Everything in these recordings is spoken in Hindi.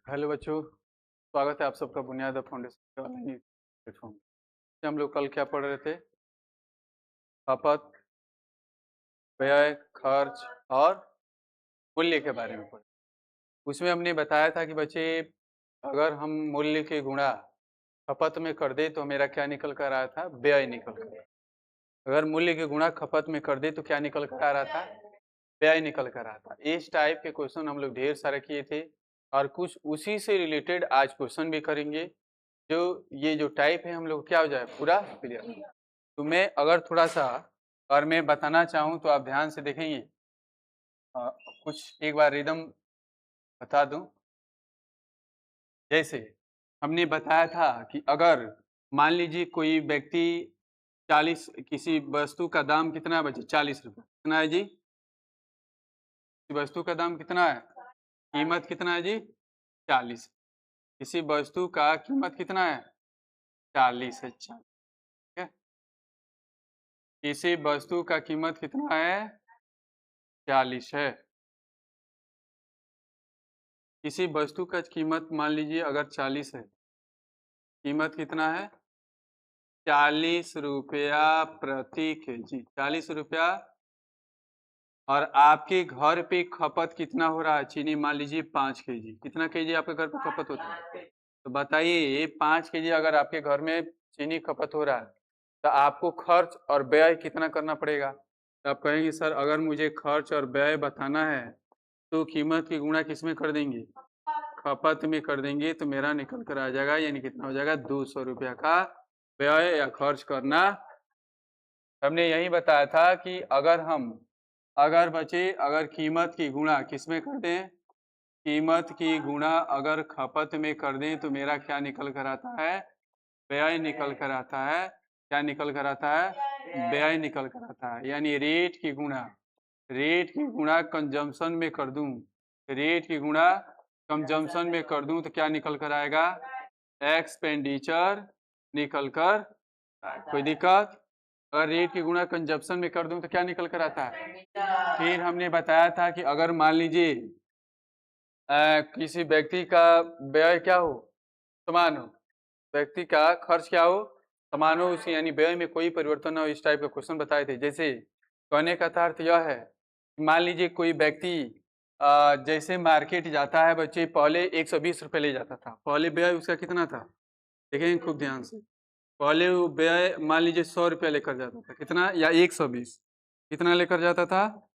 हेलो बच्चों, स्वागत है आप सबका बुनियाद फाउंडेशन के ऑनलाइन प्लेटफॉर्म पे। हम लोग कल क्या पढ़ रहे थे? खपत, व्यय, खर्च और मूल्य के बारे में पढ़े। उसमें हमने बताया था कि बच्चे, अगर हम मूल्य के गुणा खपत में कर दे तो मेरा क्या निकल कर आया था? व्यय निकल कर। अगर मूल्य के गुणा खपत में कर दे तो क्या निकल कर आ रहा था? व्यय निकल कर आता था। इस टाइप के क्वेश्चन हम लोग ढेर सारे किए थे और कुछ उसी से रिलेटेड आज क्वेश्चन भी करेंगे। जो ये जो टाइप है हम लोग क्या हो जाए पूरा क्लियर। तो मैं अगर थोड़ा सा और मैं बताना चाहूँ तो आप ध्यान से देखेंगे। कुछ एक बार रिदम बता दूं। जैसे हमने बताया था कि अगर मान लीजिए कोई व्यक्ति 40 किसी वस्तु का दाम कितना है बच्चे? 40 रुपये। कितना है जी? वस्तु का दाम कितना है? कीमत कितना है जी? 40। किसी वस्तु का कीमत कितना है? 40 है। 40 है। किसी वस्तु का कीमत कितना है? 40 है। किसी वस्तु का कीमत मान लीजिए अगर 40 है, कीमत कितना है? 40 रुपया प्रति केजी। 40 रुपया। और आपके घर पे खपत कितना हो रहा है चीनी? मान लीजिए 5 केजी। कितना केजी आपके घर पे खपत होता है? तो बताइए 5 केजी अगर आपके घर में चीनी खपत हो रहा है तो आपको खर्च और व्यय कितना करना पड़ेगा? तो आप कहेंगे सर अगर मुझे खर्च और व्यय बताना है तो कीमत की गुणा किस में कर देंगे? खपत में कर देंगे तो मेरा निकल कर आ जाएगा, यानी कितना हो जाएगा? 200 रुपया का व्यय या खर्च करना। हमने यही बताया था कि अगर बचे अगर कीमत की गुणा किस में कर दें? कीमत की गुणा अगर खपत में कर दें तो मेरा क्या निकल कर आता है? व्यय निकल कर आता है। क्या निकल कर आता है? व्यय निकल कर आता है। यानी रेट की गुणा कंजम्पशन में कर दूं, रेट की गुणा कंजम्पशन में कर दूं तो क्या निकल कर आएगा? एक्सपेंडिचर निकल कर। कोई दिक्कत? अगर रेट की गुणा कंजप्शन में कर दूं तो क्या निकल कर आता है? फिर हमने बताया था कि अगर मान लीजिए किसी व्यक्ति का व्यय क्या हो? समान हो। व्यक्ति का खर्च क्या हो? समान हो उसी, यानी व्यय में कोई परिवर्तन ना हो। इस टाइप का क्वेश्चन बताए थे। जैसे कहने का अर्थ यह है, मान लीजिए कोई व्यक्ति जैसे मार्केट जाता है बच्चे, पहले 120 रुपये ले जाता था। पहले व्यय उसका कितना था? देखेंगे खूब ध्यान से। पहले वो व्यय मान लीजिए 100 रुपया लेकर जाता था। कितना? या 120। कितना लेकर जाता था?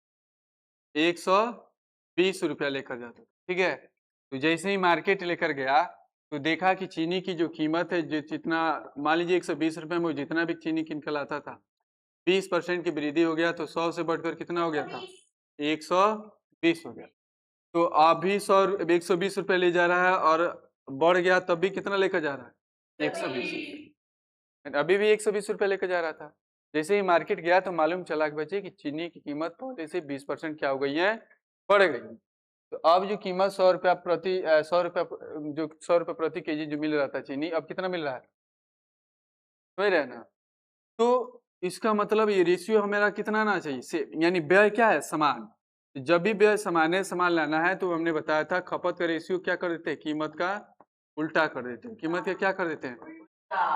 120 रुपया लेकर जाता था। ठीक है। तो जैसे ही मार्केट लेकर गया तो देखा कि चीनी की जो कीमत है, जो जितना मान लीजिए 120 रुपये में वो जितना भी चीनी निकल आता था, 20% की वृद्धि हो गया तो 100 से बढ़कर कितना हो गया था? 120 हो गया। तो आप भी 120 रुपये ले जा रहा है और बढ़ गया तब भी कितना लेकर जा रहा है? 120 रुपये। अभी भी 120 रुपये लेकर जा रहा था। जैसे ही मार्केट गया तो मालूम चला कि बच्चे कि चीनी की कीमत पहले से 20% क्या हो गई है? बढ़ गई। तो अब जो कीमत 100 रुपया प्रति 100 रुपया जो 100 रुपये प्रति केजी जो मिल रहा था चीनी, अब कितना मिल रहा है? समझ रहे हैं ना? तो इसका मतलब ये रेशियो हमारा कितना आना चाहिए? से यानी व्यय क्या है? समान। जब भी व्यय समान लाना है तो हमने बताया था खपत का रेशियो क्या कर देते हैं? कीमत का उल्टा कर देते हैं। कीमत का क्या कर देते हैं? तो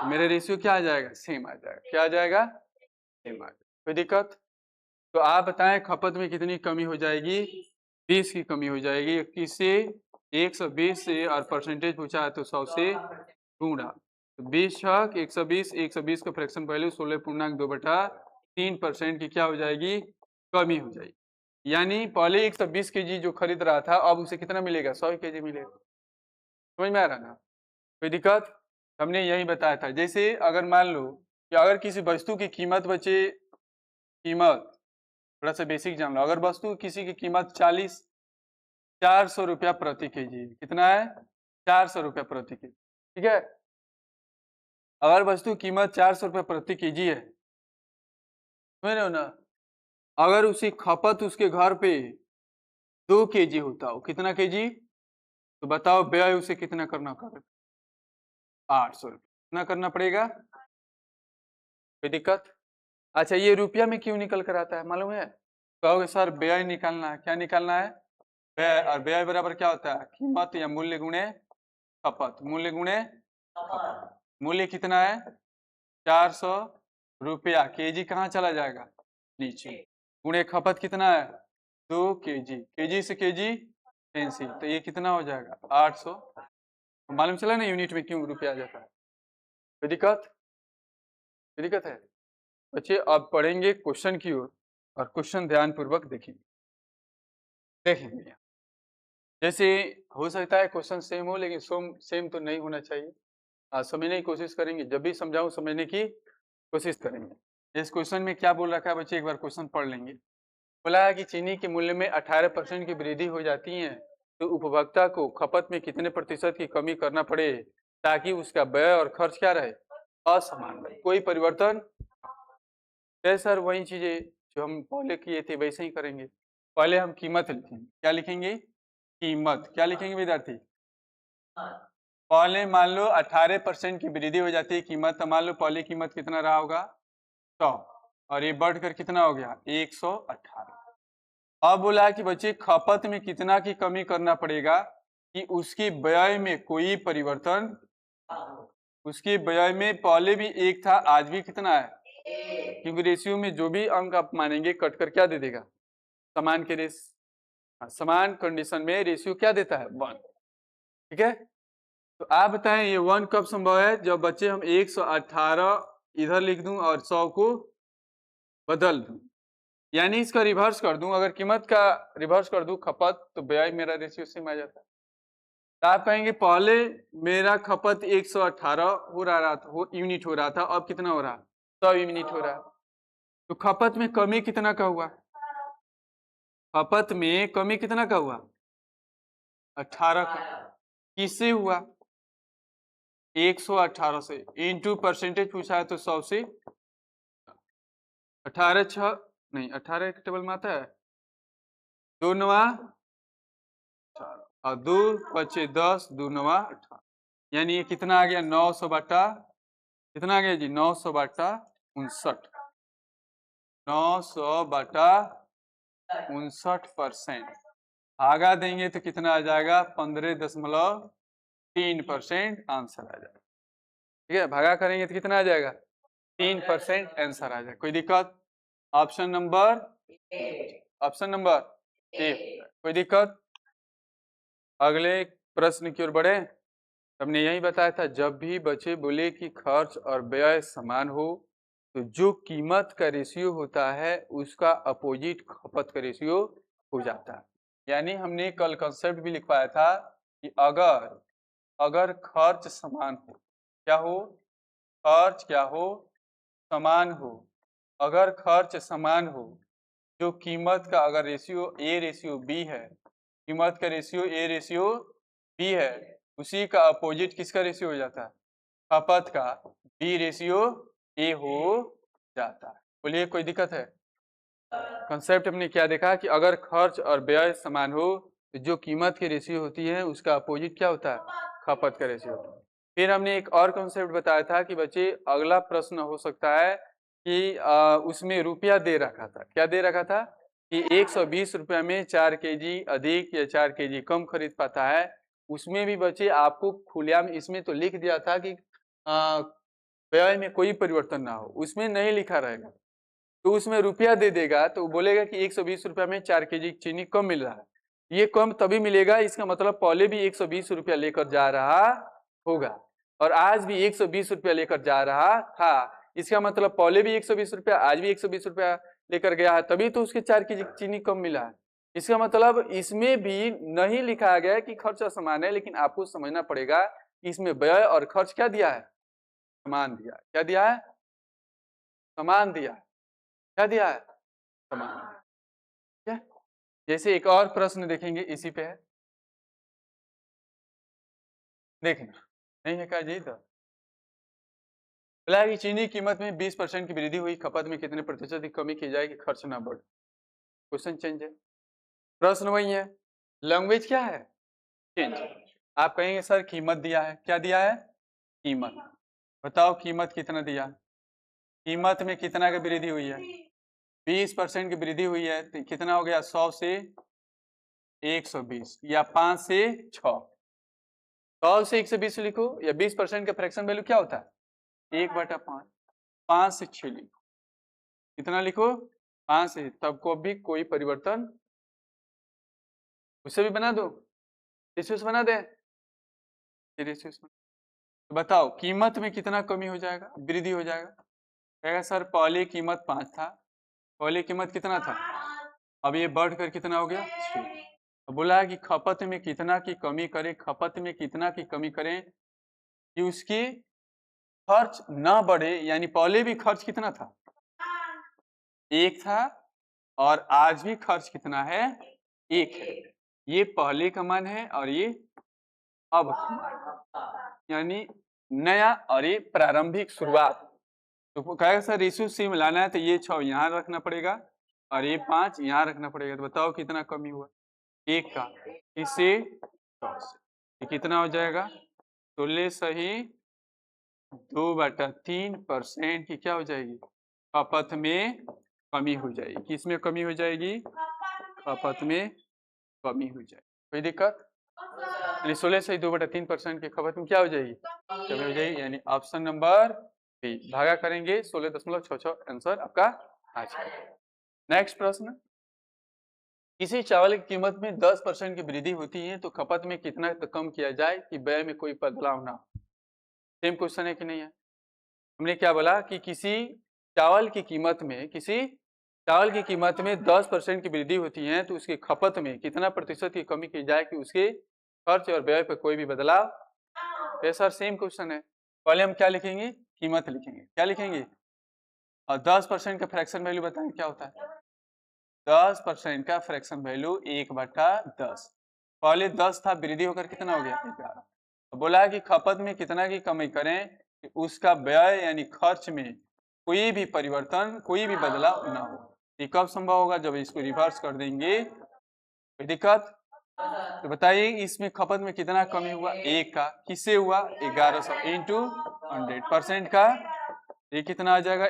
मेरे रेशियो क्या आ जाएगा? सेम आ जाएगा। क्या आ जाएगा? सेम आ जाएगा। कोई दिक्कत? तो आप बताएं खपत में कितनी कमी हो जाएगी? 20 की कमी हो जाएगी। 21 से 120 से, और परसेंटेज पूछा है तो 100 से गुणा। तो 20 छक 120, 120 का फ्रैक्शन वैल्यू 16.2/3% की क्या हो जाएगी? कमी हो जाएगी। यानी पहले 120 केजी जो खरीद रहा था अब उसे कितना मिलेगा? 100 केजी मिलेगा। समझ में आ रहा ना? कोई दिक्कत? हमने यही बताया था। जैसे अगर मान लो कि अगर किसी वस्तु की कीमत बचे, कीमत थोड़ा सा बेसिक जान लो। अगर वस्तु किसी की कीमत 400 रुपया प्रति केजी, कितना है? 400 रुपया प्रति केजी। ठीक है। अगर वस्तु कीमत 400 रुपया प्रति केजी है, समझ रहे हो ना? अगर उसी खपत उसके घर पे 2 केजी होता हो, कितना केजी? तो बताओ व्यय उसे कितना करना पड़ेगा? 800 रुपया। कितना करना पड़ेगा? कोई दिक्कत? अच्छा, ये रुपया में क्यों निकल कर आता है मालूम है? कहोगे सर व्यय निकालना है। क्या निकालना है? व्यय, और व्यय बराबर क्या होता है, कीमत या मूल्य गुणे खपत, मूल्य गुणे खपत। मूल्य कितना है 400 रुपया, केजी कहाँ चला जाएगा नीचे, गुणे खपत कितना है 2 केजी, केजी से केजी कैंसिल, तो ये कितना हो जाएगा 800। मालूम चला ना यूनिट में क्यों रुपया आ जाता है, कोई दिक्कत, कोई दिक्कत है बच्चे। अब पढ़ेंगे क्वेश्चन की ओर, और क्वेश्चन ध्यान पूर्वक देखेंगे। देखेंगे जैसे हो सकता है क्वेश्चन सेम हो, लेकिन सेम तो नहीं होना चाहिए। समझने की कोशिश करेंगे, जब भी समझाऊं समझने की कोशिश करेंगे। इस क्वेश्चन में क्या बोल रखा है बच्चे, एक बार क्वेश्चन पढ़ लेंगे। बोला है कि चीनी के मूल्य में 18% की वृद्धि हो जाती है, तो उपभोक्ता को खपत में कितने प्रतिशत की कमी करना पड़े ताकि उसका व्यय और खर्च क्या रहे, असमान रहे, कोई परिवर्तन। है सर वही चीजें जो हम पहले किए थे वैसे ही करेंगे। पहले हम कीमत लिखेंगे, क्या लिखेंगे, कीमत। क्या लिखेंगे विद्यार्थी, पहले मान लो 18% की वृद्धि हो जाती है कीमत, तो मान लो पहले कीमत कितना रहा होगा 100, और ये बढ़कर कितना हो गया 118। अब बोला है कि बच्चे खपत में कितना की कमी करना पड़ेगा कि उसकी व्यय में कोई परिवर्तन, उसकी व्यय में पहले भी एक था आज भी कितना है, क्योंकि रेशियो में जो भी अंक आप मानेंगे कट कर क्या दे देगा, समान के रेस, समान कंडीशन में रेशियो क्या देता है 1। ठीक है, तो आप बताएं ये 1 कब संभव है, जब बच्चे हम 118 इधर लिख दूं और 100 को बदल दूं, यानी इसका रिवर्स कर दूं, अगर कीमत का रिवर्स कर दूं खपत, तो व्यय मेरा रेशियो सेम आ जाता है। तो आप कहेंगे पहले मेरा खपत 118 हो रहा था, यूनिट हो रहा था, अब कितना हो रहा 100 यूनिट हो रहा है, तो खपत में कमी कितना का हुआ, खपत में कमी कितना का हुआ 18 का, किससे हुआ 118 से, इंटू परसेंटेज पूछा है तो 100 से, 18 6 नहीं 18 के टेबल में आता है 2 नवा और 2 बचे 10, 2 नवा 18, यानी ये कितना आ गया 900 बटा कितना आ गया जी 900 बटा 59, 900 बटा 59%, भागा देंगे तो कितना आ जाएगा 15.3% आंसर आ जाएगा। ठीक है, भागा करेंगे तो कितना आ जाएगा 3% आंसर आ जाएगा। कोई दिक्कत, option number option number A, कोई दिक्कत। अगले प्रश्न की ओर बढ़े, हमने यही बताया था जब भी बच्चे बोले कि खर्च और व्यय समान हो तो जो कीमत का रेशियो होता है उसका अपोजिट खपत का रेशियो हो जाता है। यानी हमने कल कंसेप्ट भी लिखवाया था कि अगर खर्च समान हो, क्या हो, खर्च क्या हो समान हो, अगर खर्च समान हो, जो कीमत का अगर रेशियो ए रेशियो बी है, कीमत का रेशियो ए रेशियो बी है, उसी का अपोजिट किसका रेशियो हो जाता है, खपत का बी रेशियो ए हो जाता है। बोलिए कोई दिक्कत है, कंसेप्ट हमने क्या देखा कि अगर खर्च और व्यय समान हो तो जो कीमत की रेशियो होती है उसका अपोजिट क्या होता है, खपत का रेशियो होता है। फिर हमने एक और कंसेप्ट बताया था कि बच्चे अगला प्रश्न हो सकता है कि उसमें रुपया दे रखा था, क्या दे रखा था कि 120 रुपया में 4 केजी अधिक या 4 केजी कम खरीद पाता है, उसमें भी बच्चे आपको खुलेआम इसमें तो लिख दिया था कि व्यय में कोई परिवर्तन ना हो, उसमें नहीं लिखा रहेगा, तो उसमें रुपया दे देगा तो बोलेगा कि 120 रुपया में 4 केजी चीनी कम मिल रहा है, ये कम तभी मिलेगा, इसका मतलब पहले भी 120 रुपया लेकर जा रहा होगा और आज भी 120 रुपया लेकर जा रहा था, इसका मतलब पहले भी 120 रुपया आज भी 120 रुपया लेकर गया है, तभी तो उसके 4 केजी चीनी कम मिला है। इसका मतलब इसमें भी नहीं लिखा गया कि खर्च समान है, लेकिन आपको समझना पड़ेगा कि इसमें व्यय और खर्च क्या दिया है, समान दिया है। क्या दिया है, समान दिया है। क्या दिया है, समान। ठीक है, जैसे एक और प्रश्न देखेंगे इसी पे है, देखना नहीं है क्या जी, तो बोला कि चीनी कीमत में 20% की वृद्धि हुई, खपत में कितने प्रतिशत की कमी की जाएगी खर्च ना बढ़े। क्वेश्चन चेंज है, प्रश्न वही है, लैंग्वेज क्या है चेंज। आप कहेंगे सर कीमत दिया है, क्या दिया है कीमत, बताओ कीमत कितना दिया, कीमत में कितना की वृद्धि हुई है 20% की वृद्धि हुई है, तो कितना हो गया 100 से 120 या 5 से 6। 100 से 120 लिखो या 20% का फ्रैक्शन वैल्यू क्या होता है 1/5। 5 से 6 लिखो, कितना लिखो 5 से, तब को भी कोई परिवर्तन, उसे भी बना दो, रेशियोस बना दे, रेशियोस। तो बताओ कीमत में कितना कमी हो जाएगा, वृद्धि हो जाएगा। कहेगा सर पहले कीमत 5 था, पहले कीमत कितना था, अब ये बढ़कर कितना हो गया 6। तो बोला है कि खपत में कितना की कमी करें, खपत में कितना की कमी करें कि उसकी खर्च ना बढ़े, यानी पहले भी खर्च कितना था 1 था और आज भी खर्च कितना है 1 है। ये पहले का मान है और ये अब का मान, यानी नया और ये प्रारंभिक शुरुआत। तो कहेगा सर रेशियो सेम लाना है तो ये 6 यहाँ रखना पड़ेगा और ये 5 यहाँ रखना पड़ेगा। तो बताओ कितना कमी हुआ 1 का, इससे 100 से, ये कितना हो जाएगा 16 सही 2/3% की क्या हो जाएगी खपत में कमी हो जाएगी। किसमें कमी हो जाएगी, खपत में कमी हो जाएगी। कोई दिक्कत, 16 से 2/3% की खपत में क्या हो जाएगी कमी हो जाएगी, यानी ऑप्शन नंबर बी। भागा करेंगे 16.66 आंसर आपका आ जाएगा। नेक्स्ट प्रश्न, किसी चावल की कीमत में 10% की वृद्धि होती है तो खपत में कितना कम किया जाए कि व्यय में कोई बदलाव ना हो। सेम क्वेश्चन है कि नहीं है। हमने क्या बोला कि किसी चावल की कीमत में, किसी चावल की कीमत में 10% की वृद्धि होती है तो उसकी खपत में कितना प्रतिशत की कमी की जाए कि उसके खर्च और व्यय पर कोई भी बदलाव। ये सर सेम क्वेश्चन है। पहले हम क्या लिखेंगे, कीमत लिखेंगे, क्या लिखेंगे और 10% का फ्रैक्शन वैल्यू बताएं क्या होता है। 10% का फ्रैक्शन वैल्यू 1/10। पहले 10 था, वृद्धि होकर कितना हो गया 11। तो बोला कि खपत में कितना की कमी करें कि उसका व्यय यानी खर्च में कोई भी परिवर्तन, कोई भी बदलाव ना हो। ये कब संभव होगा, जब इसको रिवर्स कर देंगे। कोई दिक्कत, तो बताइए इसमें खपत में कितना कमी हुआ 1 का, किससे हुआ 1100 इंटू 100% का, ये कितना आ जाएगा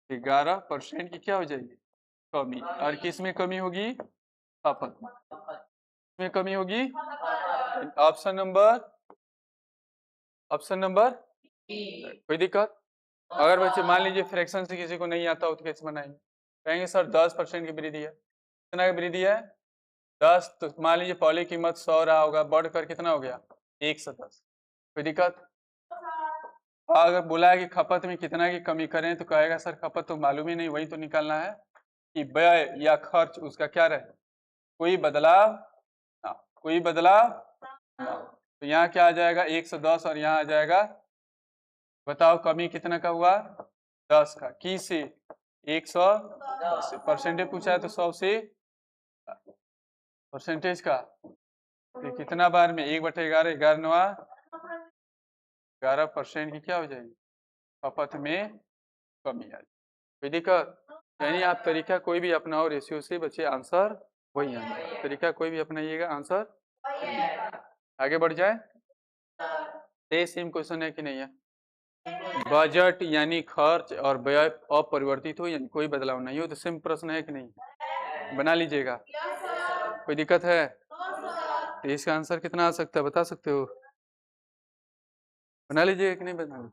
11% की क्या हो जाएगी कमी। और किस में कमी होगी, खपत में कमी होगी। ऑप्शन नंबर कोई दिक्कत। अगर बच्चे मान लीजिए फ्रैक्शन से किसी को नहीं आता हो तो कैसे बनाएंगे, कहेंगे सर 10% की वृद्धि है, कितना की वृद्धि है 10, तो मान लीजिए पहले कीमत 100 रहा होगा, बढ़कर कितना हो गया 110। कोई दिक्कत। अगर बोला है कि खपत में कितना की कमी करें तो कहेगा सर खपत तो मालूम ही नहीं, वही तो निकालना है कि व्यय या खर्च उसका क्या रहे, कोई बदलाव ना, कोई बदलाव ना। तो यहाँ क्या आ जाएगा 110 और यहाँ आ जाएगा, बताओ कमी कितना का हुआ 10 का, की से 110 से, परसेंटेज पूछा है तो 100 से परसेंटेज का, तो कितना बार में 1/11, 11% की क्या हो जाएगी खपत में कमी आ जाएगी। कोई दिक्कत, यानी आप तरीका कोई भी अपनाओ रेशियो से बच्चे आंसर वही आएगा। तरीका कोई भी अपनाइएगा आंसर आगे बढ़ जाए। सेम क्वेश्चन है कि नहीं है। बजट यानी खर्च और व्यय अपरिवर्तित हो यानी कोई बदलाव नहीं हो, तो सेम प्रश्न है कि नहीं, बना लीजिएगा। कोई दिक्कत है, तो इसका आंसर कितना आ सकता है बता सकते हो, बना लीजिएगा कि नहीं बना लीजिए,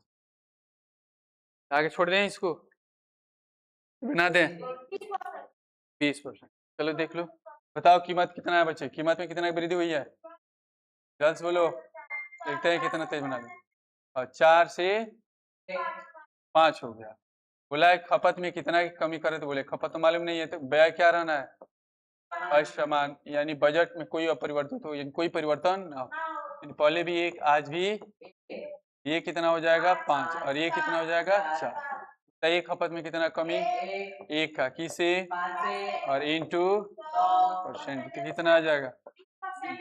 आगे छोड़ दें इसको, बना दें 20%। चलो देख लो, बताओ कीमत कितना है बच्चे, कीमत में कितना वृद्धि हुई है, जल्द से बोलो, देखते हैं कितना तेज बना लो। और 4 से 5 हो गया। बोला है खपत में कितना की कमी करे, तो बोले खपत तो मालूम नहीं है, तो व्यय क्या रहना है असमान, यानी बजट में कोई अपरिवर्तित हो यानी कोई परिवर्तन ना हो। पहले भी 1 आज भी, ये कितना हो जाएगा 5 और ये कितना हो जाएगा 4। तो एक खपत में कितना कमी 1 का, किसे और इंटू परसेंट, तो कितना आ जाएगा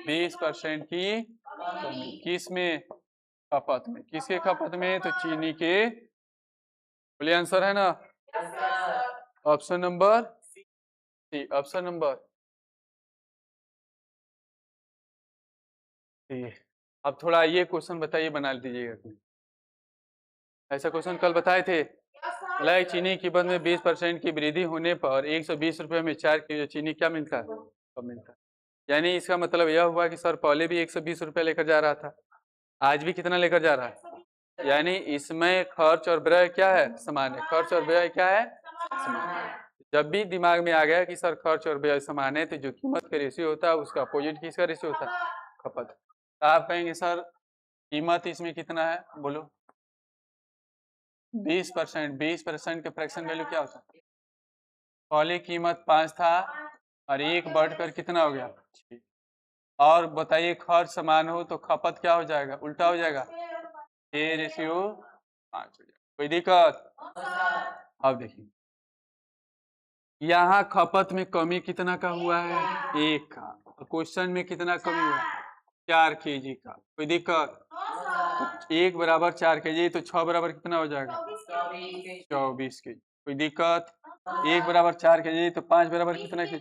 20% की कमी। किस में खपत में, किसके खपत में, तो चीनी के। बोलिए आंसर है ना option number C, option number C. अब थोड़ा ये क्वेश्चन बताइए, बना दीजिएगा। ऐसा क्वेश्चन कल बताए थे, चीनी की कीमत में 20% की वृद्धि होने पर 120 रुपये में 4 किलो चीनी क्या मिलता है, कम मिलता है। यानी इसका मतलब यह हुआ कि सर पहले भी 120 रुपया लेकर जा रहा था, आज भी कितना लेकर जा रहा है, यानी इसमें खर्च और व्यय क्या है, समान है। खर्च और व्यय क्या है, समान है। जब भी दिमाग में आ गया कि सर खर्च और व्यय समान है, तो जो कीमत का रेशियो होता है उसका अपोजिट किसका रेशियो होता है, खपत। तो आप कहेंगे सर कीमत इसमें कितना है, बोलो 20%। 20% के फ्रैक्शन वैल्यू क्या होता है, पहले कीमत 5 था और 1 बढ़कर कितना हो गया 6। और बताइए खर्च समान हो तो खपत क्या हो जाएगा, उल्टा हो जाएगा, 6:5 हो जाएगा। कोई दिक्कत? अब देखिए यहाँ खपत में कमी कितना का हुआ है, 1 का। क्वेश्चन में कितना कमी हुआ है, 4 kg का। कोई दिक्कत? तो 1 बराबर 4 kg, तो 6 बराबर कितना हो जाएगा, 24 kg। कोई दिक्कत? 1 बराबर 4 kg, तो 5 बराबर कितना kg,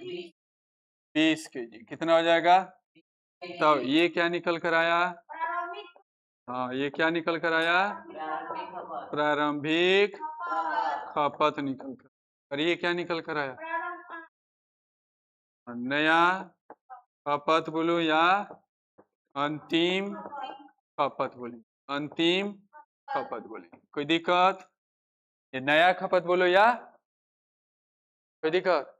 20 kg। कितना हो जाएगा, तो ये क्या निकल कर आया, हाँ ये क्या निकल कर आया, प्रारंभिक खपत निकल कर। और ये क्या निकल कर आया, नया खपत बोलो या अंतिम खपत बोले, अंतिम खपत बोले। कोई दिक्कत? ये नया खपत बोलो या कोई दिक्कत?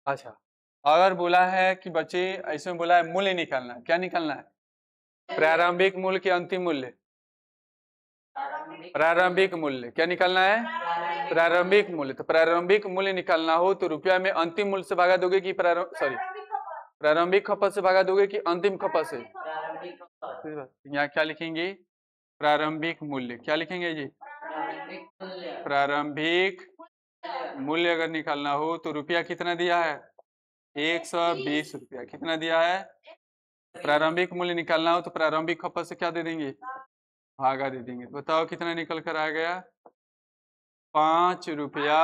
अच्छा, अगर बोला है कि बच्चे ऐसे में बोला है मूल्य निकालना है, क्या निकालना है, प्रारंभिक मूल्य के अंतिम मूल्य, प्रारंभिक मूल्य क्या निकालना है, प्रारंभिक मूल्य। तो प्रारंभिक मूल्य निकालना हो तो रुपया में अंतिम मूल्य से भागा दोगे कि प्रारंभिक खपत से भागा दोगे कि अंतिम खपत से। यहाँ क्या लिखेंगे, प्रारंभिक मूल्य। क्या लिखेंगे जी, प्रारंभिक मूल्य अगर निकालना हो तो रुपया कितना दिया है, 120 रुपया। कितना दिया है, प्रारंभिक मूल्य निकालना हो तो प्रारंभिक खपत से क्या दे देंगे, भागा दे देंगे। बताओ कितना निकल कर आ गया, 5 रुपया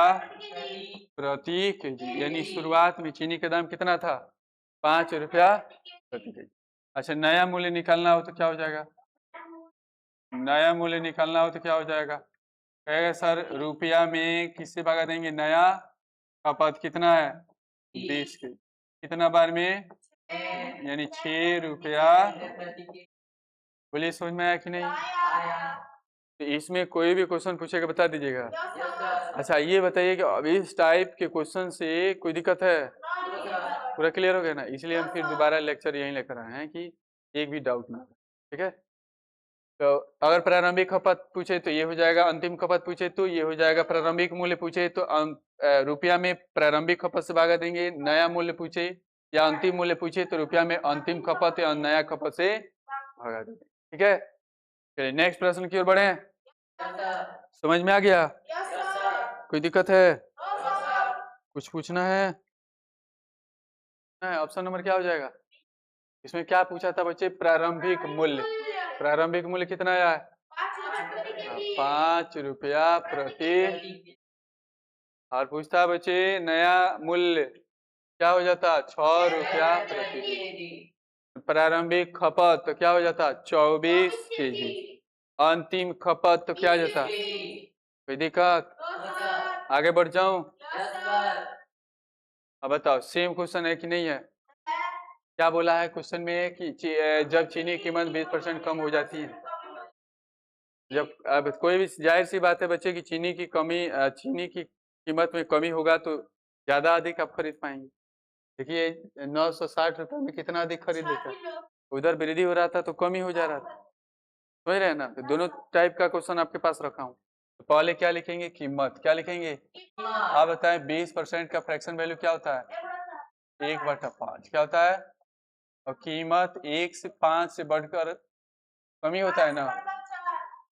प्रति केजी। यानी शुरुआत में चीनी का दाम कितना था, 5 रुपया प्रति केजी। अच्छा, नया मूल्य निकालना हो तो क्या हो जाएगा, नया मूल्य निकालना हो तो क्या हो जाएगा, कहेगा सर रुपया में किससे भागा देंगे, नया खपत कितना है 20 के, कितना बार में, यानी 6 रुपया। बोलिए समझ में आया कि नहीं? तो इसमें कोई भी क्वेश्चन पूछेगा बता दीजिएगा। अच्छा ये बताइए कि अभी इस टाइप के क्वेश्चन से कोई दिक्कत है, पूरा क्लियर हो गया ना? इसलिए हम फिर दोबारा लेक्चर यहीं लेकर आए हैं कि एक भी डाउट ना, ठीक है। तो अगर प्रारंभिक खपत पूछे तो ये हो जाएगा, अंतिम खपत पूछे तो ये हो जाएगा, प्रारंभिक मूल्य पूछे तो रुपया में प्रारंभिक खपत से भागा देंगे, नया मूल्य पूछे या अंतिम मूल्य पूछे तो रुपया में अंतिम खपत या नया खपत से भागा देंगे, ठीक है। चलिए नेक्स्ट प्रश्न की ओर बढ़े। समझ में आ गया? कोई दिक्कत है, कुछ पूछना है? ऑप्शन नंबर क्या हो जाएगा, इसमें क्या पूछा था बच्चे, प्रारंभिक मूल्य। प्रारंभिक मूल्य कितना आया है, 5 रुपया प्रति। और पूछता है बच्चे नया मूल्य क्या हो जाता, 6 रुपया प्रति। प्रारंभिक खपत तो क्या हो जाता, 24 kg। अंतिम खपत तो क्या हो जाता, कोई दिक्कत? आगे बढ़ जाऊं? अब बताओ सेम क्वेश्चन है कि नहीं है? क्या बोला है क्वेश्चन में कि जब चीनी की कीमत 20% कम हो जाती है, जब अब कोई भी जाहिर सी बात है बच्चे की चीनी की चीनी की कीमत में कमी होगा तो ज्यादा अधिक आप खरीद पाएंगे। देखिए 960 रुपये में कितना अधिक खरीद लेता है, उधर वृद्धि हो रहा था तो कमी हो जा रहा था, समझ रहे हैं ना? तो दोनों टाइप का क्वेश्चन आपके पास रखा हूँ। तो पहले क्या लिखेंगे, कीमत। क्या लिखेंगे, आप बताएं 20% का फ्रैक्शन वैल्यू क्या होता है, 1/5 क्या होता है, और कीमत 1 से 5 से बढ़कर कमी होता है ना,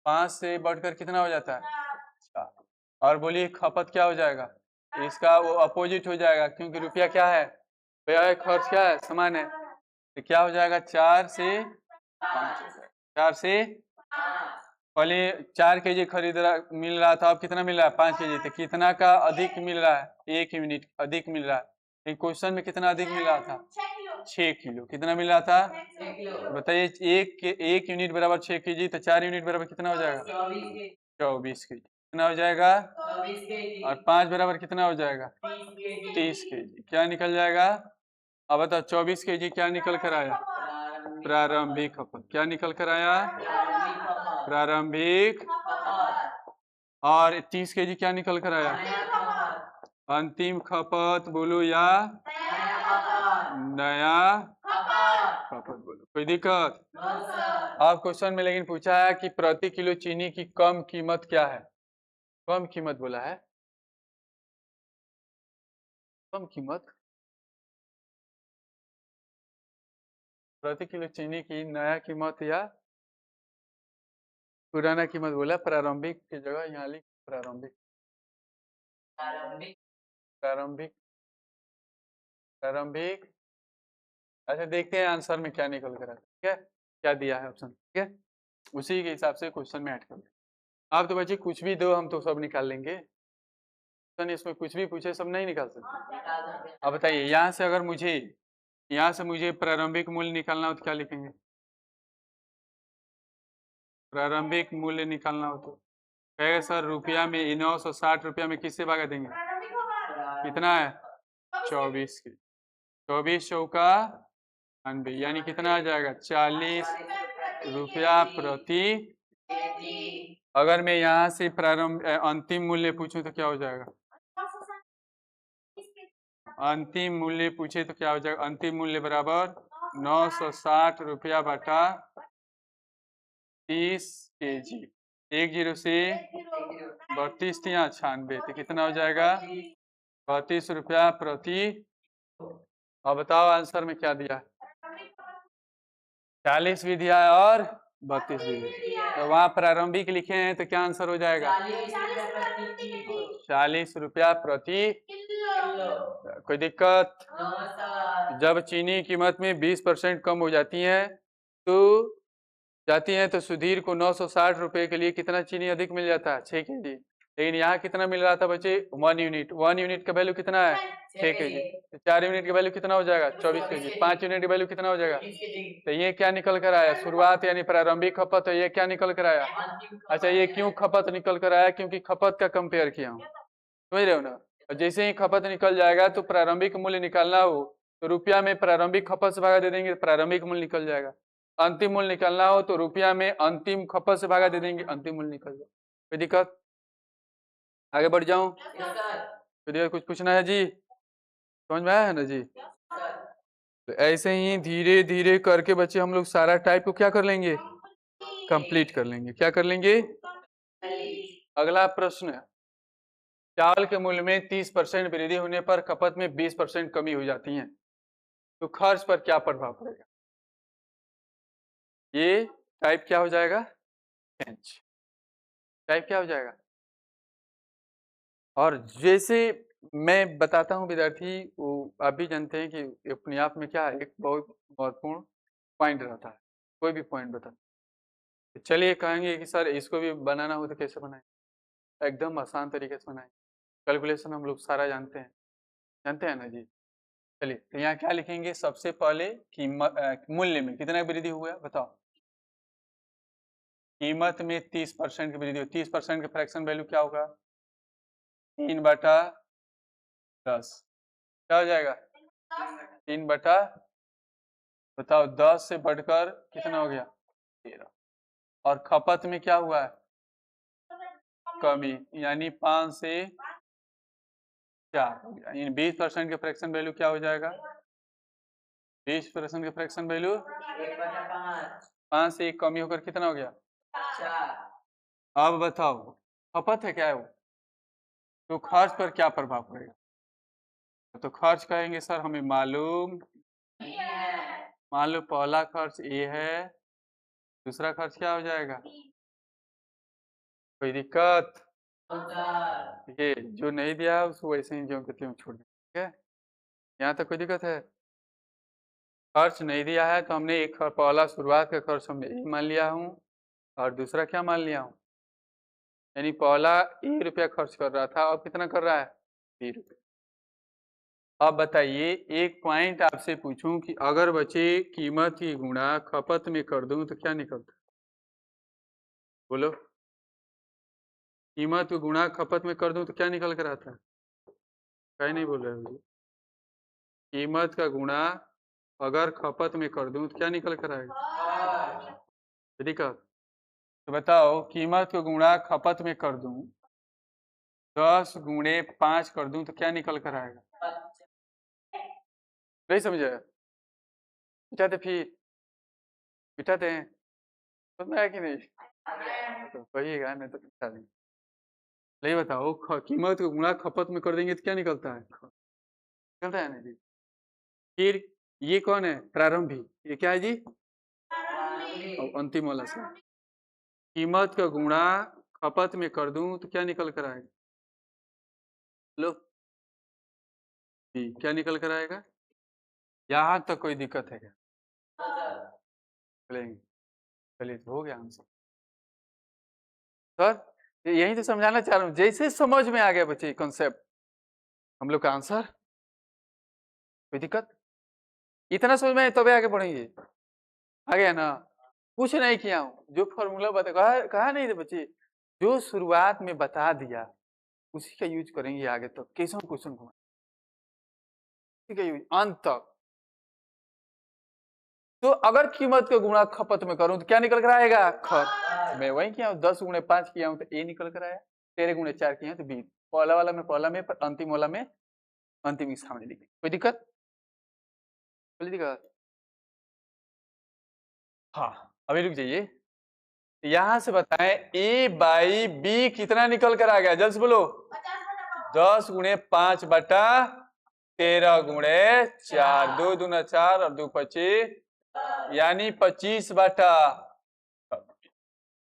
5 से बढ़कर कितना हो जाता है, 4। और बोलिए खपत क्या हो जाएगा, इसका वो अपोजिट हो जाएगा, क्योंकि रुपया क्या है, व्यय खर्च क्या है, समान है। तो क्या हो जाएगा, 4 से 5 हो जाएगा। 4 से पहले 4 kg खरीद रहा मिल रहा था, अब कितना मिल रहा है, 5 kg। तो कितना का अधिक मिल रहा है, 1 यूनिट अधिक मिल रहा है। क्वेश्चन में कितना अधिक मिल रहा था, 6 किलो। कितना मिल रहा था, बताइए, एक यूनिट बराबर 6 kg, तो 4 यूनिट बराबर कितना हो जाएगा, 24 kg। कितना हो जाएगा, और 5 बराबर कितना हो जाएगा, 30 kg। क्या निकल जाएगा, अब बताओ 24 kg क्या निकल कर आया? प्रारंभिक खपत। क्या निकल कर आया? प्रारंभिक। और 30 kg क्या निकल कर आया? अंतिम खपत बोलो या नया खपत बोलो। कोई दिक्कत? अब क्वेश्चन में लेकिन पूछा है कि प्रति किलो चीनी की कम कीमत क्या है? कम कीमत बोला है, कम कीमत। प्रति किलो चीनी की नया कीमत या पुराना कीमत बोला। प्रारंभिक की जगह यहाँ लिख प्रारंभिक। प्रारंभिक प्रारंभिक। अच्छा देखते हैं आंसर में क्या निकल कर आता है। ठीक है, क्या दिया है ऑप्शन। ठीक है, उसी के हिसाब से क्वेश्चन में ऐड कर लेंगे। आप तो बच्चे कुछ भी दो, हम तो सब निकाल लेंगे। इसमें कुछ भी पूछे सब नहीं निकाल सकते। अब बताइए, यहाँ से मुझे प्रारंभिक मूल्य निकालना हो तो क्या लिखेंगे? प्रारंभिक मूल्य निकालना हो तो कहेगा सर रुपया में 960 रुपया में किससे भागा देंगे? कितना है? 24 की। 24 चौका 90, यानी कितना आ जाएगा? 40 रुपया प्रति। अगर मैं यहाँ से प्रारंभ अंतिम मूल्य पूछूं तो क्या हो जाएगा? अंतिम मूल्य पूछे तो क्या हो जाएगा? अंतिम मूल्य बराबर 960 रुपया बटा 30 kg। 10 से 32 या 96 तो कितना हो जाएगा? 32 रुपया प्रति। अब बताओ आंसर में क्या दिया? 40 भी दिया है और 32 भी दिया। तो वहाँ प्रारंभिक लिखे हैं तो क्या आंसर हो जाएगा? 40 रुपया प्रति। कोई दिक्कत? जब चीनी कीमत में 20% कम हो जाती है तो सुधीर को 960 रुपए के लिए कितना चीनी अधिक मिल जाता है? 6 kg। लेकिन यहाँ कितना मिल रहा था बच्चे? 1 यूनिट। 1 यूनिट का वैल्यू कितना है? 6 kg। 4 यूनिट का वैल्यू कितना हो जाएगा? 24 kg। 5 यूनिट का वैल्यू कितना हो जाएगा? तो ये क्या निकल कर आया? शुरुआत यानी प्रारंभिक खपत है। ये क्या निकल कर आया? अच्छा, ये क्यों खपत निकल कर आया? क्योंकि खपत का कंपेयर किया हूँ, समझ रहे हो ना। और जैसे ही खपत निकल जाएगा तो प्रारंभिक मूल्य निकालना हो तो रुपया में प्रारंभिक खपत से भागा दे देंगे, प्रारंभिक मूल्य निकल जाएगा। अंतिम मूल्य निकालना हो तो रुपया में अंतिम खपत से भागा दे देंगे, अंतिम मूल्य निकल जाएगा। कोई दिक्कत? आगे बढ़ जाऊं? कुछ पूछना है जी? समझ में आया है ना जी? तो ऐसे ही धीरे धीरे करके बच्चे हम लोग सारा टाइप को क्या कर लेंगे? कंप्लीट कर लेंगे। क्या कर लेंगे? अगला प्रश्न, चावल के मूल्य में 30% वृद्धि होने पर खपत में 20% कमी हो जाती है तो खर्च पर क्या प्रभाव पड़ेगा? ये टाइप क्या हो जाएगा? चेंज। टाइप क्या हो जाएगा? और जैसे मैं बताता हूं विद्यार्थी, वो आप भी जानते हैं कि अपने आप में क्या है, एक बहुत महत्वपूर्ण पॉइंट रहता है। कोई भी पॉइंट बता, चलिए कहेंगे कि सर इसको भी बनाना हो तो कैसे बनाएं? एकदम आसान तरीके से बनाएं। कैलकुलेशन हम लोग सारा जानते हैं ना जी। चलिए तो यहाँ क्या लिखेंगे? सबसे पहले कीमत मूल्य में कितना वृद्धि हुआ बताओ? कीमत में 30% की वृद्धि हो। 30% का फ्रैक्शन वैल्यू क्या होगा? 3/10। क्या हो जाएगा? 3/, बताओ 10 से बढ़कर कितना हो गया? 13। और खपत में क्या हुआ है? कमी, यानी 5 से 4 हो गया। यानी 20% के फ्रैक्शन वैल्यू क्या हो जाएगा? 20% के फ्रैक्शन वैल्यू 5 से 1 कमी होकर कितना हो गया? 4। अब बताओ खपत है क्या है वो, तो खर्च पर क्या प्रभाव पड़ेगा? तो खर्च कहेंगे सर हमें मालूम, मान लो पहला खर्च ए है, दूसरा खर्च क्या हो जाएगा? कोई दिक्कत? ठीक है, जो नहीं दिया है उसको वैसे ही जो कहते हैं छोड़ दें। ठीक है, यहाँ तक कोई दिक्कत है? खर्च नहीं दिया है तो हमने एक पहला शुरुआत का खर्च हमने ए मान लिया हूँ और दूसरा क्या मान लिया हूँ? यानी पहला ₹1 खर्च कर रहा था, अब कितना कर रहा है? ₹20। अब बताइए, एक पॉइंट आपसे पूछूं कि अगर बचे कीमत की गुणा खपत में कर दूं तो क्या निकलता? बोलो, कीमत को गुणा खपत में कर दूं तो क्या निकल कर आता है? कहीं नहीं बोल रहे हो। कीमत का गुणा अगर खपत में कर दूं तो क्या निकल कर आएगा? ठीक है, तो बताओ कीमत को गुणा खपत में कर दूं, 10 गुणे 5 कर दूं तो क्या निकल कर आएगा? नहीं समझे? बिठाते फिर बिठाते हैं, समझ में आया कि नहीं? तो कहिएगा नहीं तो बिठा देंगे। नहीं बताओ कीमत को गुणा खपत में कर देंगे तो क्या निकलता है? निकलता है ना जी। फिर ये कौन है? प्रारंभी। ये क्या है जी? और अंतिम वाला से कीमत का गुणा खपत में कर दूं तो क्या निकल कर आएगा? लो जी, क्या निकल कर आएगा? यहाँ तक कोई दिक्कत है क्या? चलेंगे, चलिए तो हो गया आंसर। सर यही तो समझाना चाह रहा हूँ, जैसे समझ में आ गया बच्चे कॉन्सेप्ट, हम लोग का आंसर। कोई दिक्कत? इतना समझ में आए तभी आगे बढ़ेंगे। आ गया ना? कुछ नहीं किया हूँ, जो फॉर्मूला बता कहा नहीं थे बच्चे, जो शुरुआत में बता दिया उसी का यूज करेंगे आगे तक। कैसा क्वेश्चन घुमा उसी का यूज अंत तक। तो अगर कीमत को गुणा खपत में करूं तो क्या निकल कर आएगा? खप। मैं वही किया हूँ, 10 गुणे 5 किया हूँ तो ए निकल कर आया, 13 गुणे 4 किया तो बी। पहला वाला में पहला में, अंतिम वाला में अंतिम के सामने लिखे। कोई दिक्कत? कोई दिक्कत? हाँ अभी रुक जाइए, यहां से बताएं ए बाई बी कितना निकल कर आ गया? जल्द से बोलो। 10 गुणे 5 बटा 13 गुणे 4, 2 दूना 4 और 2 25, यानी 25 बटा,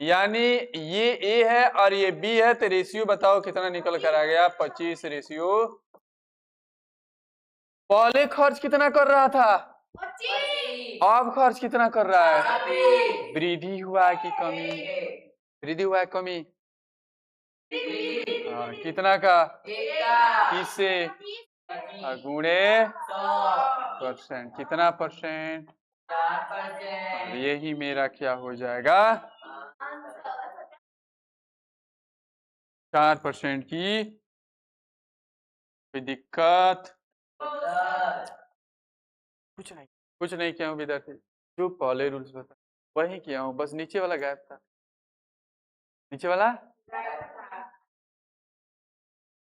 यानी ये ए है और ये बी है, तो रेशियो बताओ कितना निकल कर आ गया? 25 रेशियो। पहले खर्च कितना कर रहा था? 25। अब खर्च कितना कर रहा है? वृद्धि हुआ कि कमी? वृद्धि हुआ है कमी? कितना का? किससे? गुणे परसेंट। कितना परसेंट? 4%। यही मेरा क्या हो जाएगा? 4% की। कोई दिक्कत? कुछ नहीं किया हूँ विद्यार्थी, जो पहले रूल्स बता वही किया हूँ, बस नीचे वाला गैप था। नीचे वाला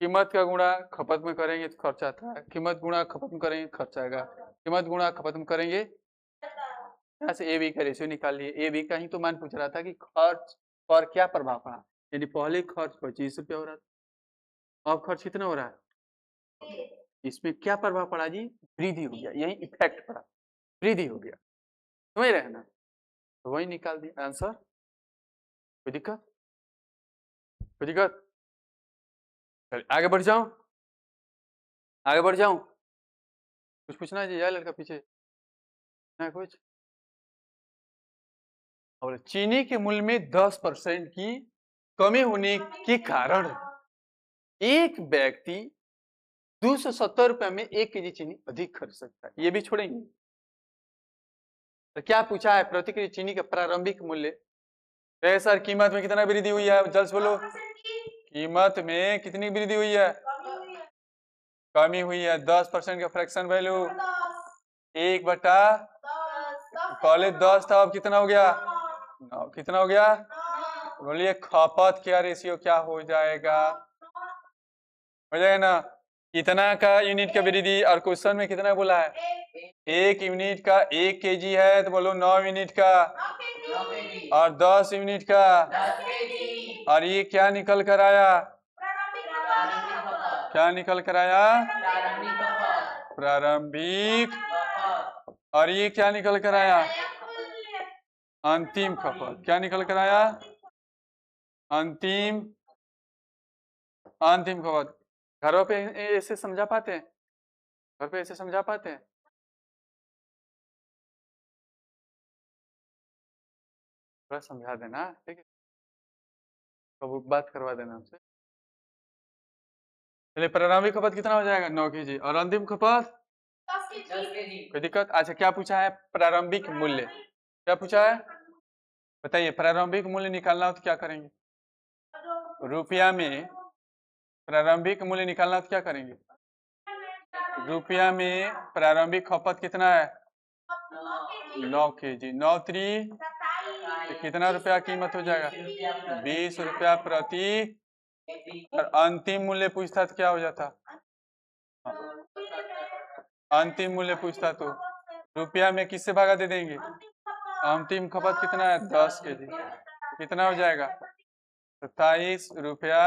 कीमत का गुणा खपत में करेंगे तो खर्च आता है, कीमत गुणा खपत में करेंगे खर्च आएगा, कीमत गुणा खपत में करेंगे। यहाँ से ए बी का रेशियो निकाल लिए। ए बी का ही तो मान पूछ रहा था कि खर्च पर क्या प्रभाव पड़ा, यानी पहले खर्च 25 रुपया हो रहा था, अब खर्च कितना हो रहा है? इसमें क्या प्रभाव पड़ा जी? वृद्धि हो गया, यही इफेक्ट पड़ा, वृद्धि हो गया। समझ रहे हैं ना? तो वही निकाल दिया आंसर। कोई दिक्कत? कोई दिक्कत? चलिए आगे बढ़ जाऊं, आगे बढ़ जाऊं। कुछ पूछना है जी? या लड़का पीछे ना कुछ? और चीनी के मूल्य में 10% की कमी होने के कारण एक व्यक्ति 270 रुपए में 1 केजी चीनी अधिक खरीद सकता है। ये भी छोड़ेंगे। तो क्या पूछा है? प्रति केजी चीनी का प्रारंभिक मूल्य। सर कीमत में कितना वृद्धि हुई है? जल्द बोलो। कीमत में कितनी वृद्धि हुई है? कमी हुई है। 10% का फ्रैक्शन वैल्यू 1 बटा, पहले 10 था, अब कितना हो गया? 9। कितना हो गया? बोलिए खपत क्या रेशियो क्या हो जाएगा? हो जाएगा ना? कितना का यूनिट का वृद्धि, और क्वेश्चन में कितना बोला है? 1 यूनिट का 1 केजी है, तो बोलो 9 यूनिट का, और 10 यूनिट का, और ये क्या निकल कर आया? क्या निकल कर आया? प्रारंभिक। और ये क्या निकल कर आया? अंतिम खपत। क्या निकल कर आया? अंतिम, अंतिम खपत। घरों पे ऐसे समझा पाते हैं? घर पे ऐसे समझा पाते हैं? थोड़ा समझा देना, ठीक है? कब बात करवा देना हमसे। चलिए प्रारंभिक खपत कितना हो जाएगा? 9 केजी, और अंतिम खपत 10 केजी। कोई दिक्कत? अच्छा क्या पूछा है? प्रारंभिक मूल्य। क्या पूछा है? बताइए, प्रारंभिक मूल्य निकालना हो तो क्या करेंगे? रुपया में प्रारंभिक मूल्य निकालना हो तो क्या करेंगे? रुपया में प्रारंभिक खपत कितना है? 9 kg। 9 त्री तो कितना रुपया कीमत हो जाएगा? 20 रुपया प्रति। और अंतिम मूल्य पूछता तो क्या हो जाता? अंतिम मूल्य पूछता तो रुपया में किससे भागा दे देंगे? अंतिम खपत कितना है? 10 kg। कितना हो जाएगा? 27 रुपया।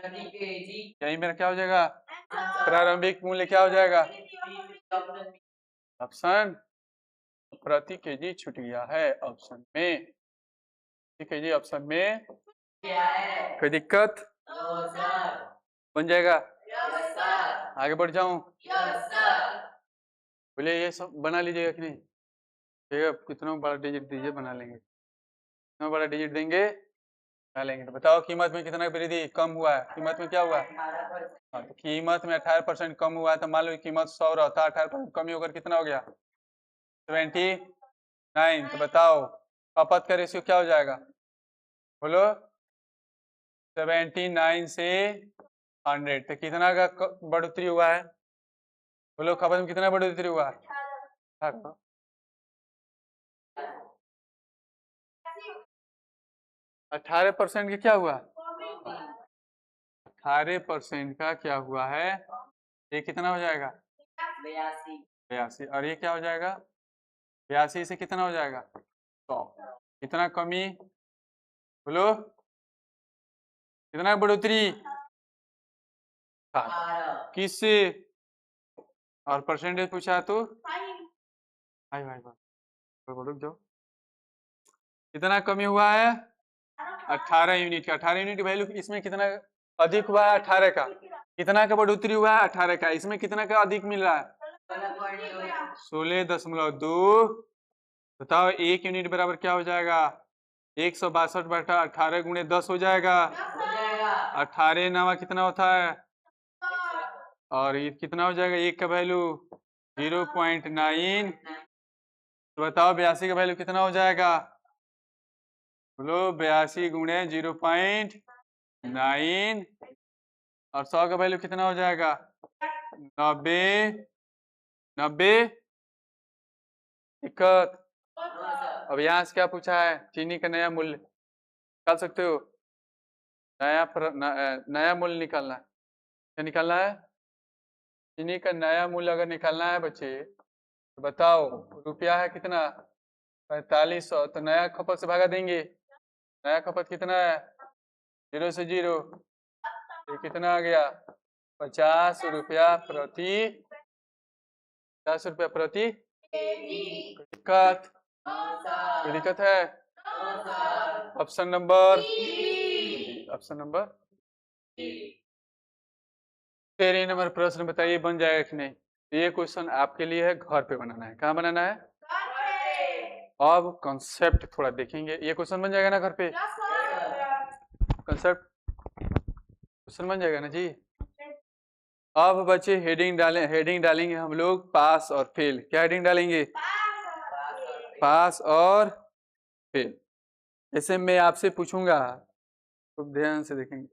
यही मेरा क्या हो जाएगा? प्रारंभिक मूल्य क्या हो जाएगा? ऑप्शन प्रति केजी छूट गया है ऑप्शन में। ठीक है जी, ऑप्शन में कोई दिक्कत? बन जाएगा? आगे बढ़ जाऊं? बोलिए ये सब बना लीजिएगा कि नहीं? ठीक है, कितना बड़ा डिजिट दीजिए, बना लेंगे। कितना बड़ा डिजिट देंगे? बना लेंगे। तो बताओ कीमत में कितना वृद्धि कम हुआ है? कीमत में क्या हुआ? हाँ, तो कीमत में 18% कम हुआ है। तो मान लो कीमत 100 रहता, 18% कमी होकर कितना हो गया? 79। तो बताओ खपत का रेशियो क्या हो जाएगा? बोलो। 79 से 100 तो कितना का बढ़ोतरी हुआ है? बोलो खपत में कितना बढ़ोतरी हुआ है? 18% का क्या हुआ? 18% का क्या हुआ है? ये कितना हो जाएगा? 82। और ये क्या हो जाएगा? 82 से कितना हो जाएगा? 100। कितना कमी? बोलो कितना बढ़ोतरी? किससे? और परसेंटेज पूछा तो भाई भाई भाई रुक जाओ। कितना कमी हुआ है? 18 यूनिट का। 18 यूनिट वैल्यू इसमें कितना अधिक हुआ है? 18 का। कितना का बढ़ोतरी हुआ है? 18 का। इसमें कितना का अधिक मिल रहा है? 16.2। बताओ 1 यूनिट बराबर क्या हो जाएगा? 162/18 गुणे 10 हो जाएगा। 18 नवा कितना होता है? और ये कितना हो जाएगा? 1 का वैल्यू 0.9। तो बताओ 82 का वैल्यू कितना हो जाएगा? बोलो 82 गुणे 0.9। और 100 का वैल्यू कितना हो जाएगा? 90। 90। दिक्कत? अब यहाँ से क्या पूछा है? चीनी का नया मूल्य निकाल सकते हो? नया मूल्य निकालना है। क्या निकालना है? चीनी का नया मूल्य अगर निकालना है बच्चे तो बताओ रुपया है कितना? 4500। तो नया खपत से भागा देंगे। नया खपत कितना है? 0 से 0। ये कितना आ गया? 50 रुपया प्रति। 50 रुपया प्रति। दिक्कत? कोई दिक्कत है? Option number option number 13 number प्रश्न बताइए बन जाएगा कि नहीं? ये क्वेश्चन आपके लिए है, घर पे बनाना है। कहाँ बनाना है? अब कॉन्सेप्ट थोड़ा देखेंगे। ये क्वेश्चन बन जाएगा ना घर पे? कॉन्सेप्ट क्वेश्चन बन जाएगा ना जी? अब बच्चे हेडिंग डालेंगे हम लोग पास और फेल। क्या हेडिंग डालेंगे? पास और फेल। जैसे मैं आपसे पूछूंगा तो ध्यान से देखेंगे।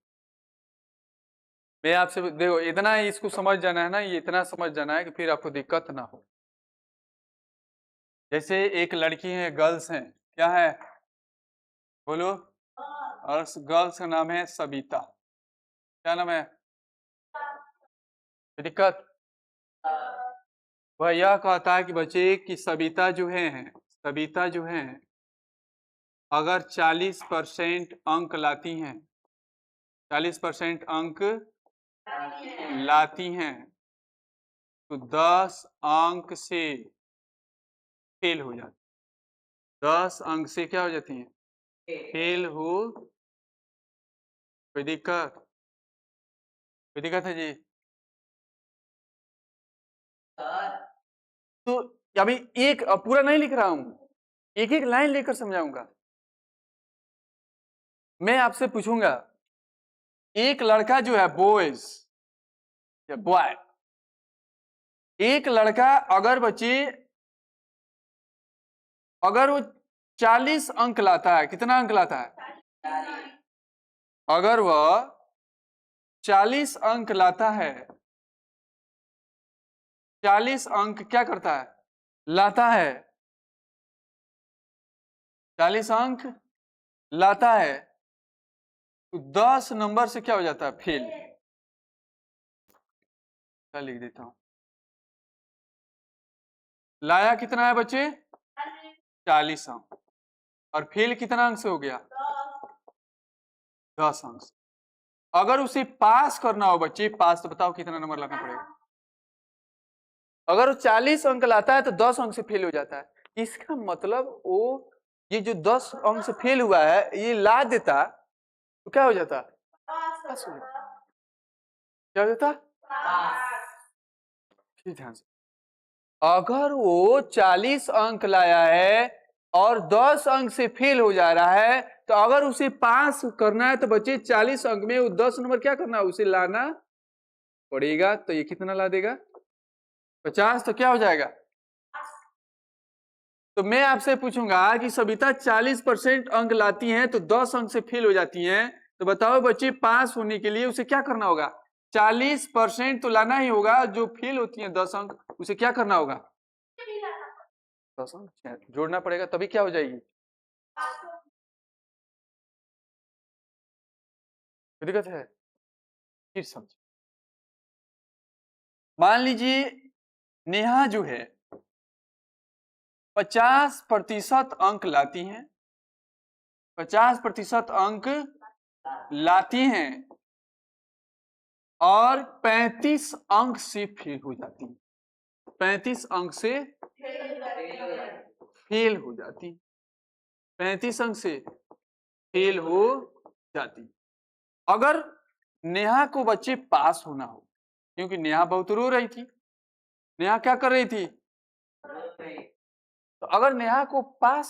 मैं आपसे देखो इतना ही इसको समझ जाना है ना, ये इतना समझ जाना है कि फिर आपको दिक्कत ना हो। जैसे एक लड़की है, गर्ल्स हैं, क्या है? बोलो। और गर्ल्स का नाम है सबिता। क्या नाम है? दिक्कत? वह यह कहता है कि बच्चे कि सबिता जो है अगर 40% अंक लाती हैं, 40% अंक लाती हैं तो 10 अंक से फेल हो जाती। 10 अंक से क्या हो जाती हैं? फेल हो। कोई दिक्कत? कोई दिक्कत है जी? तो अभी एक पूरा नहीं लिख रहा हूं, एक एक लाइन लेकर समझाऊंगा। मैं आपसे पूछूंगा एक लड़का जो है बॉयज या बॉय, एक लड़का अगर बच्चे अगर वो 40 अंक लाता है, कितना अंक लाता है? अगर वह 40 अंक लाता है 40 अंक क्या करता है, लाता है, 40 अंक लाता है, तो 10 नंबर से क्या हो जाता है, फेल। क्या लिख देता हूं, लाया कितना है बच्चे, 40 अंक, और फेल कितना अंक से हो गया, 10 अंक से। अगर उसे पास करना हो बच्चे, पास तो बताओ कितना नंबर लाना पड़ेगा। अगर वो 40 अंक लाता है तो 10 अंक से फेल हो जाता है। इसका मतलब वो ये जो 10 अंक से फेल हुआ है, ये ला देता तो क्या हो जाता, पास हो जाता। क्या हो जाता, ध्यान से, अगर वो 40 अंक लाया है और 10 अंक से फेल हो जा रहा है, तो अगर उसे पास करना है तो बच्चे 40 अंक में वो 10 नंबर क्या करना है, उसे लाना पड़ेगा। तो ये कितना ला देगा, 50, तो क्या हो जाएगा। तो मैं आपसे पूछूंगा कि सविता 40% अंक लाती हैं तो 10 अंक से फेल हो जाती हैं, तो बताओ बच्चे पास होने के लिए उसे क्या करना होगा, 40% तो लाना ही होगा। जो फेल होती है 10 अंक, उसे क्या करना होगा, 10 अंक जोड़ना पड़ेगा, तभी क्या हो जाएगी। दिक्कत है, फिर समझ। मान लीजिए नेहा जो है 50% अंक लाती हैं, 50% अंक लाती हैं और 35 अंक से फेल हो जाती है, 35 अंक से फेल हो जाती, 35 अंक से फेल हो जाती। अगर नेहा को बच्चे पास होना हो, क्योंकि नेहा बहुत रो रही थी, नेहा क्या कर रही थी, तो अगर नेहा को पास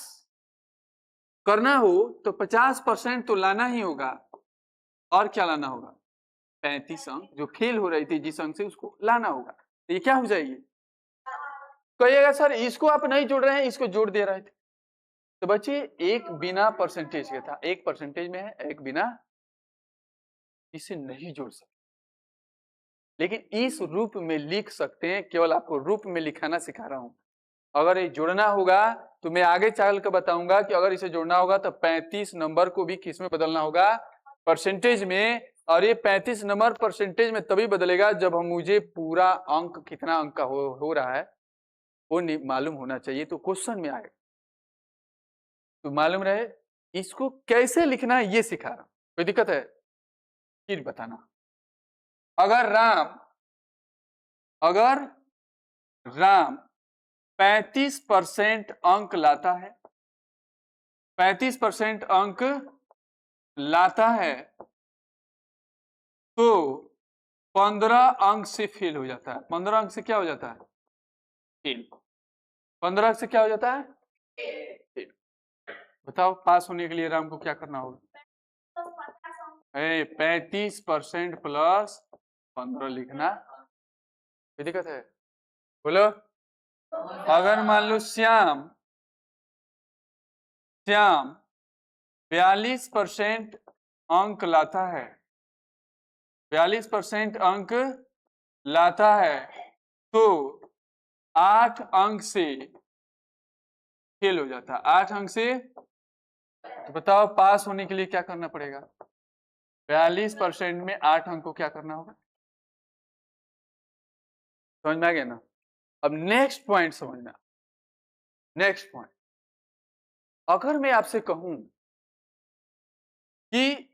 करना हो तो 50% तो लाना ही होगा, और क्या लाना होगा, 35 अंक जो फेल हो रही थी जिस अंक से, उसको लाना होगा। तो ये क्या हो जाएगी, कहिएगा सर इसको आप नहीं जोड़ रहे हैं, इसको जोड़ दे रहे थे। तो बच्चे एक बिना परसेंटेज के था, एक परसेंटेज में है, एक बिना, इसे नहीं जोड़ सकते, लेकिन इस रूप में लिख सकते हैं। केवल आपको रूप में लिखाना सिखा रहा हूं। अगर ये जोड़ना होगा तो मैं आगे चल कर बताऊंगा कि अगर इसे जोड़ना होगा तो 35 नंबर को भी किस में बदलना होगा, परसेंटेज में। और ये 35 नंबर परसेंटेज में तभी बदलेगा जब हम मुझे पूरा अंक कितना अंक का हो रहा है वो मालूम होना चाहिए, तो क्वेश्चन में आएगा तो मालूम रहे। इसको कैसे लिखना है ये सिखा रहा हूं, कोई दिक्कत है, फिर बताना। अगर राम 35% अंक लाता है, 35% अंक लाता है, तो 15 अंक से फेल हो जाता है। 15 अंक से क्या हो जाता है, फेल। 15 अंक से क्या हो जाता है, फेल। बताओ पास होने के लिए राम को क्या करना होगा, 35% प्लस 15 लिखना। कोई दिक्कत है, बोलो। अगर मान लो श्याम 42% अंक लाता है, 42% अंक लाता है, तो 8 अंक से फेल हो जाता है, 8 अंक से। तो बताओ पास होने के लिए क्या करना पड़ेगा, 42% में 8 अंक को क्या करना होगा, समझ में आ गया ना। अब नेक्स्ट पॉइंट समझना, नेक्स्ट पॉइंट, अगर मैं आपसे कहूं कि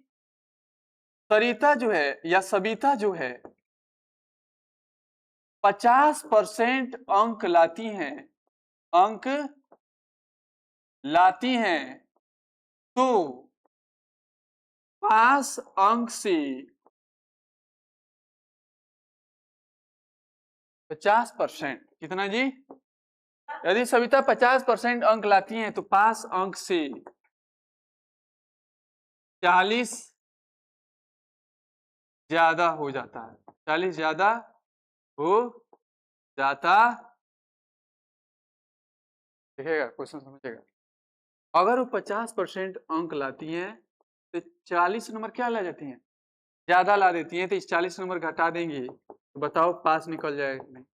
सरिता जो है या सविता जो है 50% अंक लाती हैं, अंक लाती हैं, तो 5 अंक से 50%, कितना जी, यदि सविता 50% अंक लाती हैं तो 5 अंक से 40 ज्यादा हो जाता है, 40 ज्यादा हो जाता। देखिएगा क्वेश्चन समझिएगा। अगर वो 50% अंक लाती हैं तो 40 नंबर क्या ला जाती हैं, ज्यादा ला देती हैं, तो इस 40 नंबर घटा देंगे तो बताओ पास निकल जाएगा नहीं।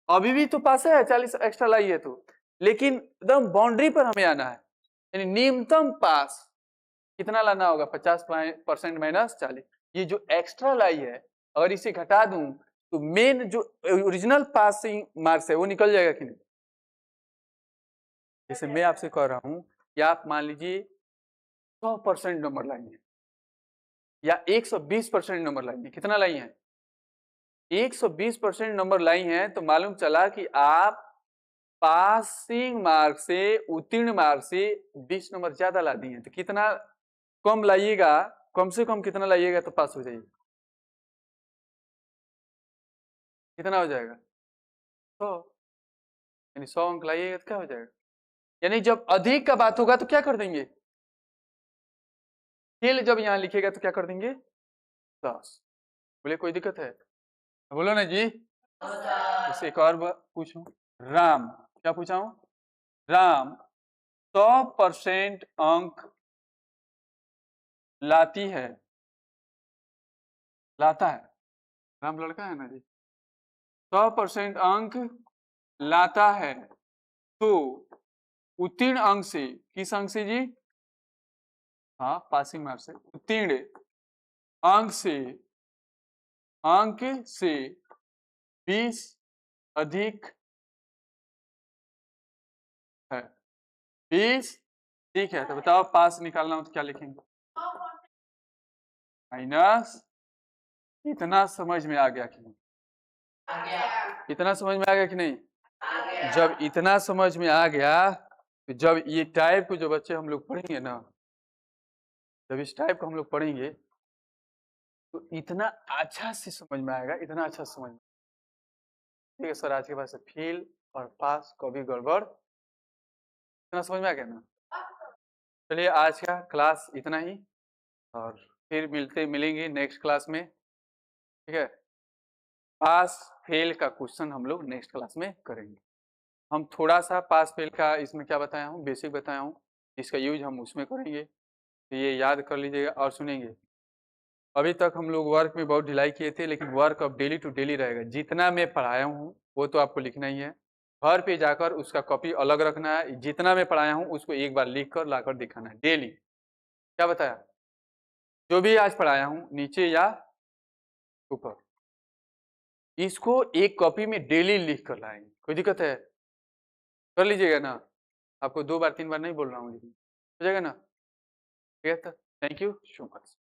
अभी भी तो पास है, 40 एक्स्ट्रा लाई है तो, लेकिन एकदम बाउंड्री पर हमें आना है, यानी न्यूनतम पास कितना लाना होगा, 50% माइनस 40। ये जो एक्स्ट्रा लाई है अगर इसे घटा दूं तो मेन जो ओरिजिनल पासिंग मार्क्स है वो निकल जाएगा कि नहीं। जैसे मैं आपसे कह रहा हूं कि आप मान लीजिए 100% नंबर लाइए या 120% नंबर लाइए, कितना लाई है, 120% नंबर लाई हैं, तो मालूम चला कि आप पासिंग मार्क से, उत्तीर्ण मार्क से 20 नंबर ज्यादा ला दिए, तो कितना कम लाइएगा, कम से कम कितना लाइएगा तो पास हो जाइए, कितना हो जाएगा 100, यानी 100 अंक लाइएगा तो क्या हो जाएगा, यानी जब अधिक का बात होगा तो क्या कर देंगे, खेल जब यहाँ लिखेगा तो क्या कर देंगे 10। बोले कोई दिक्कत है, बोलो ना जी। इसे एक और पूछूं, राम, क्या पूछा हूं, राम 100% अंक लाती है, लाता है, राम लड़का है ना जी, 100% अंक लाता है, तो उत्तीर्ण अंक से, किस अंक से जी, हाँ पासिंग मार्क्स से, उत्तीर्ण अंक से, अंक से 20 अधिक है, 20 ठीक है, तो बताओ पास निकालना हो तो क्या लिखेंगे, माइनस, इतना समझ में आ गया कि नहीं, इतना समझ में आ गया कि नहीं, जब इतना समझ में आ गया तो जब ये टाइप को जो बच्चे हम लोग पढ़ेंगे ना, जब इस टाइप को हम लोग पढ़ेंगे तो इतना अच्छा से समझ में आएगा, इतना अच्छा समझ में, ठीक है सर आज के बाद से फेल और पास कभी गड़बड़, इतना समझ में आ गया ना। चलिए आज का क्लास इतना ही, और फिर मिलेंगे नेक्स्ट क्लास में, ठीक है, पास फेल का क्वेश्चन हम लोग नेक्स्ट क्लास में करेंगे। हम थोड़ा सा पास फेल का इसमें क्या बताया हूँ, बेसिक बताया हूँ, इसका यूज हम उसमें करेंगे, तो ये याद कर लीजिएगा और सुनेंगे। अभी तक हम लोग वर्क में बहुत ढिलाई किए थे, लेकिन वर्क अब डेली टू डेली रहेगा, जितना मैं पढ़ाया हूँ वो तो आपको लिखना ही है, घर पे जाकर उसका कॉपी अलग रखना है, जितना मैं पढ़ाया हूँ उसको एक बार लिख कर लाकर दिखाना है डेली। क्या बताया, जो भी आज पढ़ाया हूँ नीचे या ऊपर, इसको एक कॉपी में डेली लिख कर लाएंगे, कोई दिक्कत है, कर लीजिएगा ना, आपको 2 बार 3 बार नहीं बोल रहा हूँ, लेकिन हो जाएगा ना, ठीक है, थैंक यू सो मच।